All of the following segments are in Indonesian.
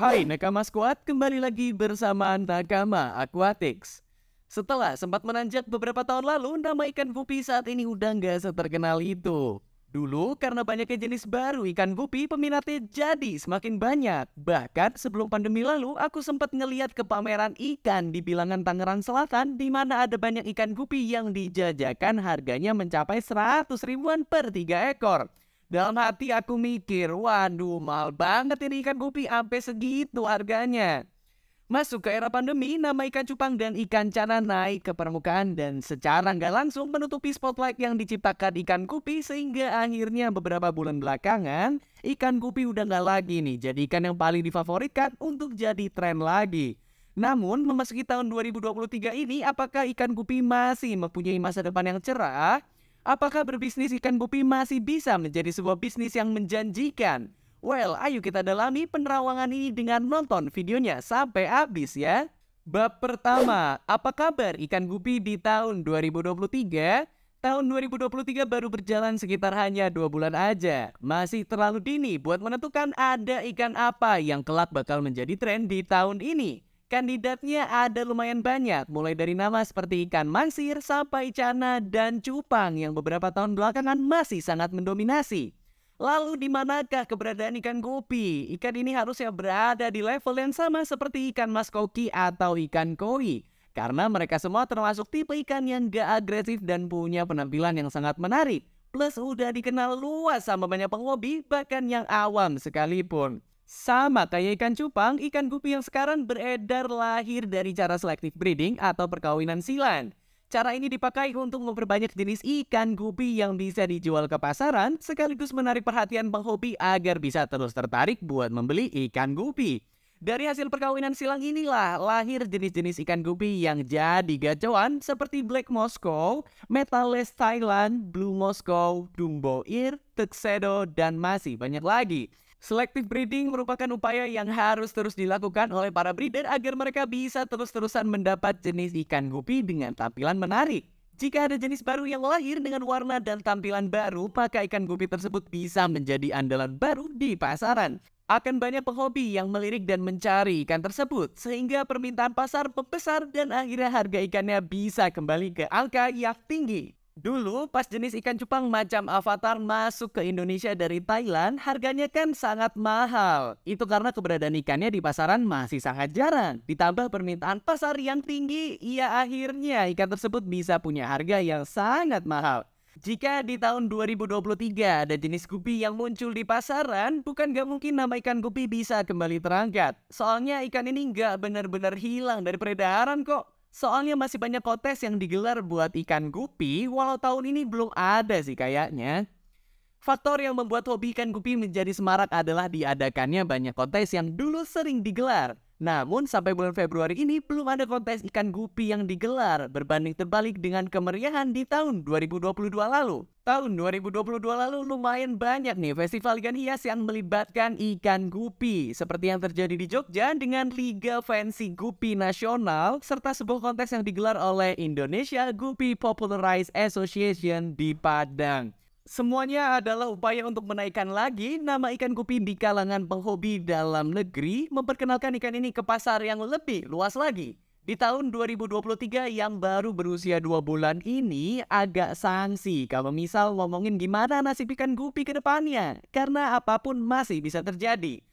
Hai Nakama Squad, kembali lagi bersama Nakama Aquatics. Setelah sempat menanjak beberapa tahun lalu, nama ikan gupi saat ini udah nggak seterkenal itu. Dulu karena banyaknya jenis baru ikan gupi, peminatnya jadi semakin banyak. Bahkan sebelum pandemi lalu, aku sempat ngeliat ke pameran ikan di Bilangan Tangerang Selatan, di mana ada banyak ikan gupi yang dijajakan harganya mencapai 100 ribuan per 3 ekor. Dalam hati aku mikir, waduh mahal banget ini ikan gupi sampai segitu harganya. Masuk ke era pandemi, nama ikan cupang dan ikan cana naik ke permukaan dan secara nggak langsung menutupi spotlight yang diciptakan ikan gupi, sehingga akhirnya beberapa bulan belakangan ikan gupi udah nggak lagi nih jadi ikan yang paling difavoritkan untuk jadi tren lagi. Namun memasuki tahun 2023 ini, apakah ikan gupi masih mempunyai masa depan yang cerah? Apakah berbisnis ikan gupi masih bisa menjadi sebuah bisnis yang menjanjikan? Well, ayo kita dalami penerawangan ini dengan nonton videonya sampai habis ya. Bab pertama, apa kabar ikan gupi di tahun 2023? Tahun 2023 baru berjalan sekitar hanya 2 bulan aja. Masih terlalu dini buat menentukan ada ikan apa yang kelak bakal menjadi tren di tahun ini. Kandidatnya ada lumayan banyak, mulai dari nama seperti ikan mangsir sampai cana dan cupang yang beberapa tahun belakangan masih sangat mendominasi. Lalu di manakah keberadaan ikan gupi? Ikan ini harusnya berada di level yang sama seperti ikan mas koki atau ikan koi. Karena mereka semua termasuk tipe ikan yang gak agresif dan punya penampilan yang sangat menarik. Plus udah dikenal luas sama banyak penghobi, bahkan yang awam sekalipun. Sama kayak ikan cupang, ikan gupi yang sekarang beredar lahir dari cara selective breeding atau perkawinan silang. Cara ini dipakai untuk memperbanyak jenis ikan gupi yang bisa dijual ke pasaran, sekaligus menarik perhatian penghobi agar bisa terus tertarik buat membeli ikan gupi. Dari hasil perkawinan silang inilah lahir jenis-jenis ikan gupi yang jadi gacauan seperti Black Moscow, Metalless Thailand, Blue Moscow, Dumbo Ear, Tuxedo, dan masih banyak lagi. Selective breeding merupakan upaya yang harus terus dilakukan oleh para breeder agar mereka bisa terus-terusan mendapat jenis ikan gupi dengan tampilan menarik. Jika ada jenis baru yang lahir dengan warna dan tampilan baru, maka ikan gupi tersebut bisa menjadi andalan baru di pasaran. Akan banyak penghobi yang melirik dan mencari ikan tersebut, sehingga permintaan pasar membesar dan akhirnya harga ikannya bisa kembali ke angka yang tinggi. Dulu pas jenis ikan cupang macam avatar masuk ke Indonesia dari Thailand, harganya kan sangat mahal. Itu karena keberadaan ikannya di pasaran masih sangat jarang. Ditambah permintaan pasar yang tinggi, ya akhirnya ikan tersebut bisa punya harga yang sangat mahal. Jika di tahun 2023 ada jenis gupi yang muncul di pasaran, bukan gak mungkin nama ikan gupi bisa kembali terangkat. Soalnya ikan ini gak benar-benar hilang dari peredaran kok. Soalnya masih banyak kontes yang digelar buat ikan gupi, walau tahun ini belum ada sih kayaknya. Faktor yang membuat hobi ikan gupi menjadi semarak adalah diadakannya banyak kontes yang dulu sering digelar. Namun sampai bulan Februari ini belum ada kontes ikan gupi yang digelar, berbanding terbalik dengan kemeriahan di tahun 2022 lalu. Tahun 2022 lalu lumayan banyak nih festival ikan hias yang melibatkan ikan gupi, seperti yang terjadi di Jogja dengan Liga Fancy Gupi Nasional, serta sebuah kontes yang digelar oleh Indonesia Gupi Popularized Association di Padang. Semuanya adalah upaya untuk menaikkan lagi nama ikan gupi di kalangan penghobi dalam negeri, memperkenalkan ikan ini ke pasar yang lebih luas lagi. Di tahun 2023 yang baru berusia 2 bulan ini agak sanksi kalau misal ngomongin gimana nasib ikan gupi ke depannya, karena apapun masih bisa terjadi.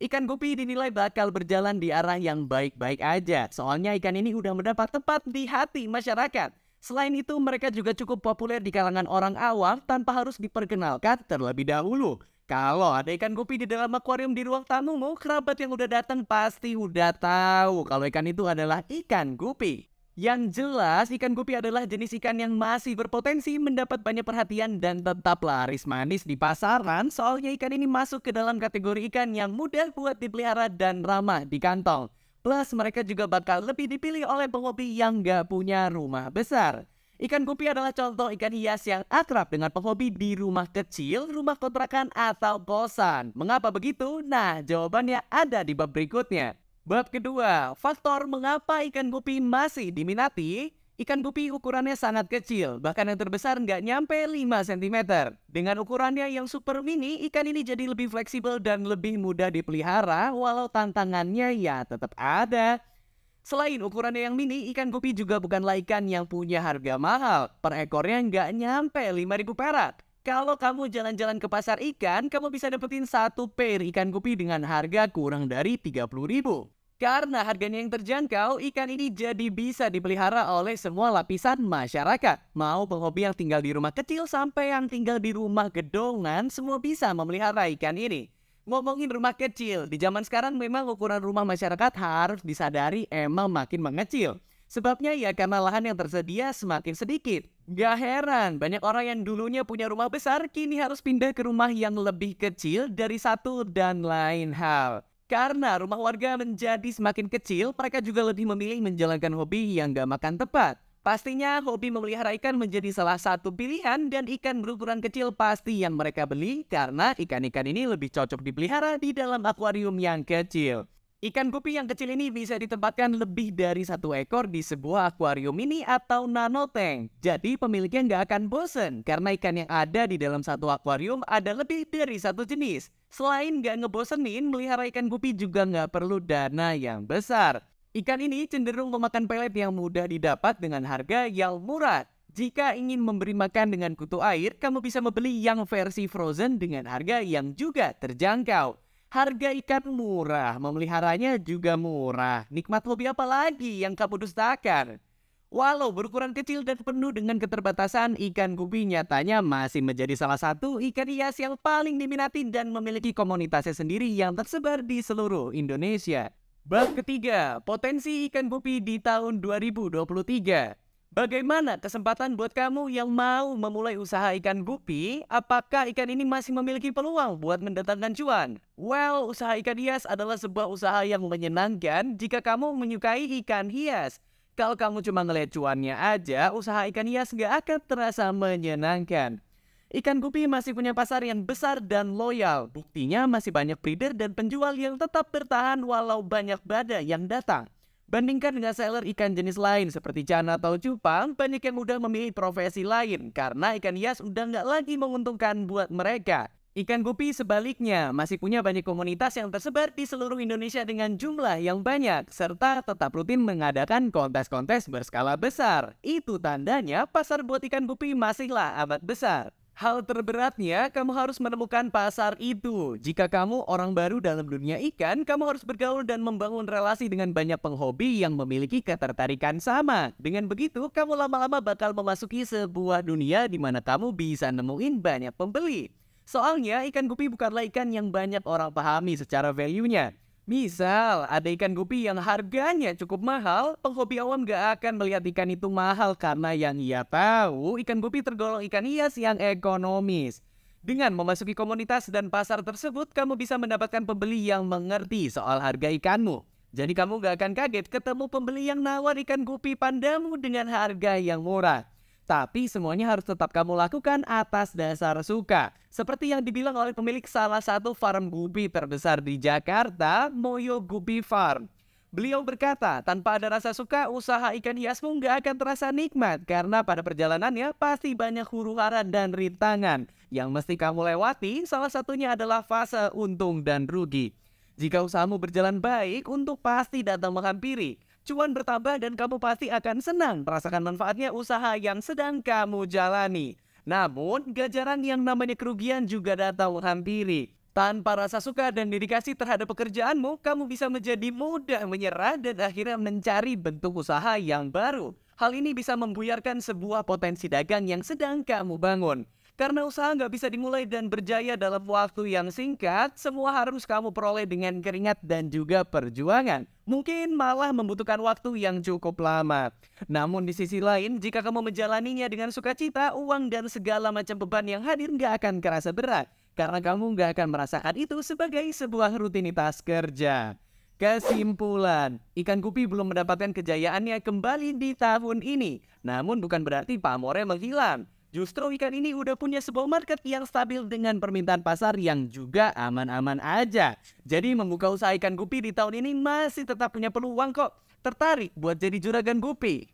Ikan gupi dinilai bakal berjalan di arah yang baik-baik aja, soalnya ikan ini udah mendapat tempat di hati masyarakat. Selain itu, mereka juga cukup populer di kalangan orang awam tanpa harus diperkenalkan terlebih dahulu. Kalau ada ikan gupi di dalam akuarium di ruang tamumu, kerabat yang udah datang pasti udah tahu kalau ikan itu adalah ikan gupi. Yang jelas, ikan gupi adalah jenis ikan yang masih berpotensi mendapat banyak perhatian dan tetap laris manis di pasaran, soalnya ikan ini masuk ke dalam kategori ikan yang mudah buat dipelihara dan ramah di kantong. Plus mereka juga bakal lebih dipilih oleh penghobi yang gak punya rumah besar. Ikan gupi adalah contoh ikan hias yang akrab dengan penghobi di rumah kecil, rumah kontrakan, atau kosan. Mengapa begitu? Nah, jawabannya ada di bab berikutnya. Bab kedua, faktor mengapa ikan gupi masih diminati. Ikan gupi ukurannya sangat kecil, bahkan yang terbesar nggak nyampe 5 cm. Dengan ukurannya yang super mini, ikan ini jadi lebih fleksibel dan lebih mudah dipelihara, walau tantangannya ya tetap ada. Selain ukurannya yang mini, ikan gupi juga bukanlah ikan yang punya harga mahal. Per ekornya nggak nyampe 5.000 perak. Kalau kamu jalan-jalan ke pasar ikan, kamu bisa dapetin satu pair ikan gupi dengan harga kurang dari 30.000. Karena harganya yang terjangkau, ikan ini jadi bisa dipelihara oleh semua lapisan masyarakat. Mau penghobi yang tinggal di rumah kecil sampai yang tinggal di rumah gedongan, semua bisa memelihara ikan ini. Ngomongin rumah kecil, di zaman sekarang memang ukuran rumah masyarakat harus disadari emang makin mengecil. Sebabnya ya karena lahan yang tersedia semakin sedikit. Gak heran, banyak orang yang dulunya punya rumah besar kini harus pindah ke rumah yang lebih kecil dari satu dan lain hal. Karena rumah warga menjadi semakin kecil, mereka juga lebih memilih menjalankan hobi yang gak makan tepat. Pastinya hobi memelihara ikan menjadi salah satu pilihan dan ikan berukuran kecil pasti yang mereka beli karena ikan-ikan ini lebih cocok dipelihara di dalam akuarium yang kecil. Ikan gupi yang kecil ini bisa ditempatkan lebih dari satu ekor di sebuah akuarium mini atau nano tank. Jadi pemiliknya nggak akan bosen karena ikan yang ada di dalam satu akuarium ada lebih dari satu jenis. Selain nggak ngebosenin, melihara ikan gupi juga nggak perlu dana yang besar. Ikan ini cenderung memakan pelet yang mudah didapat dengan harga yang murah. Jika ingin memberi makan dengan kutu air, kamu bisa membeli yang versi frozen dengan harga yang juga terjangkau. Harga ikan murah, memeliharanya juga murah. Nikmat hobi apa lagi yang kamu dustakan? Walau berukuran kecil dan penuh dengan keterbatasan, ikan gupi nyatanya masih menjadi salah satu ikan hias yang paling diminati dan memiliki komunitasnya sendiri yang tersebar di seluruh Indonesia. Bab ketiga, potensi ikan gupi di tahun 2023. Bagaimana kesempatan buat kamu yang mau memulai usaha ikan gupi? Apakah ikan ini masih memiliki peluang buat mendatangkan cuan? Well, usaha ikan hias adalah sebuah usaha yang menyenangkan jika kamu menyukai ikan hias. Kalau kamu cuma ngeliat cuannya aja, usaha ikan hias gak akan terasa menyenangkan. Ikan gupi masih punya pasar yang besar dan loyal. Buktinya masih banyak breeder dan penjual yang tetap bertahan walau banyak badai yang datang. Bandingkan dengan seller ikan jenis lain seperti cana atau cupang, banyak yang udah memilih profesi lain karena ikan hias udah nggak lagi menguntungkan buat mereka. Ikan gupi sebaliknya masih punya banyak komunitas yang tersebar di seluruh Indonesia dengan jumlah yang banyak, serta tetap rutin mengadakan kontes-kontes berskala besar. Itu tandanya pasar buat ikan gupi masihlah amat besar. Hal terberatnya, kamu harus menemukan pasar itu. Jika kamu orang baru dalam dunia ikan, kamu harus bergaul dan membangun relasi dengan banyak penghobi yang memiliki ketertarikan sama. Dengan begitu, kamu lama-lama bakal memasuki sebuah dunia di mana kamu bisa nemuin banyak pembeli. Soalnya, ikan gupi bukanlah ikan yang banyak orang pahami secara value-nya. Misal, ada ikan gupi yang harganya cukup mahal, penghobi awam gak akan melihat ikan itu mahal karena yang ia tahu ikan gupi tergolong ikan hias yang ekonomis. Dengan memasuki komunitas dan pasar tersebut, kamu bisa mendapatkan pembeli yang mengerti soal harga ikanmu. Jadi kamu gak akan kaget ketemu pembeli yang nawar ikan gupi pandamu dengan harga yang murah. Tapi semuanya harus tetap kamu lakukan atas dasar suka. Seperti yang dibilang oleh pemilik salah satu farm gupi terbesar di Jakarta, Moyo Gupi Farm. Beliau berkata, tanpa ada rasa suka, usaha ikan hiasmu nggak akan terasa nikmat. Karena pada perjalanannya pasti banyak huru-hara dan rintangan. Yang mesti kamu lewati, salah satunya adalah fase untung dan rugi. Jika usahamu berjalan baik, untung pasti datang menghampiri. Cuan bertambah dan kamu pasti akan senang merasakan manfaatnya usaha yang sedang kamu jalani. Namun, gak jarang yang namanya kerugian juga datang menghampiri. Tanpa rasa suka dan dedikasi terhadap pekerjaanmu, kamu bisa menjadi mudah menyerah dan akhirnya mencari bentuk usaha yang baru. Hal ini bisa membuyarkan sebuah potensi dagang yang sedang kamu bangun. Karena usaha nggak bisa dimulai dan berjaya dalam waktu yang singkat, semua harus kamu peroleh dengan keringat dan juga perjuangan. Mungkin malah membutuhkan waktu yang cukup lama. Namun di sisi lain, jika kamu menjalaninya dengan sukacita, uang dan segala macam beban yang hadir nggak akan kerasa berat. Karena kamu nggak akan merasakan itu sebagai sebuah rutinitas kerja. Kesimpulan, ikan gupi belum mendapatkan kejayaannya kembali di tahun ini. Namun bukan berarti pamornya menghilang. Justru ikan ini udah punya sebuah market yang stabil dengan permintaan pasar yang juga aman-aman aja. Jadi membuka usaha ikan gupi di tahun ini masih tetap punya peluang kok. Tertarik buat jadi juragan gupi?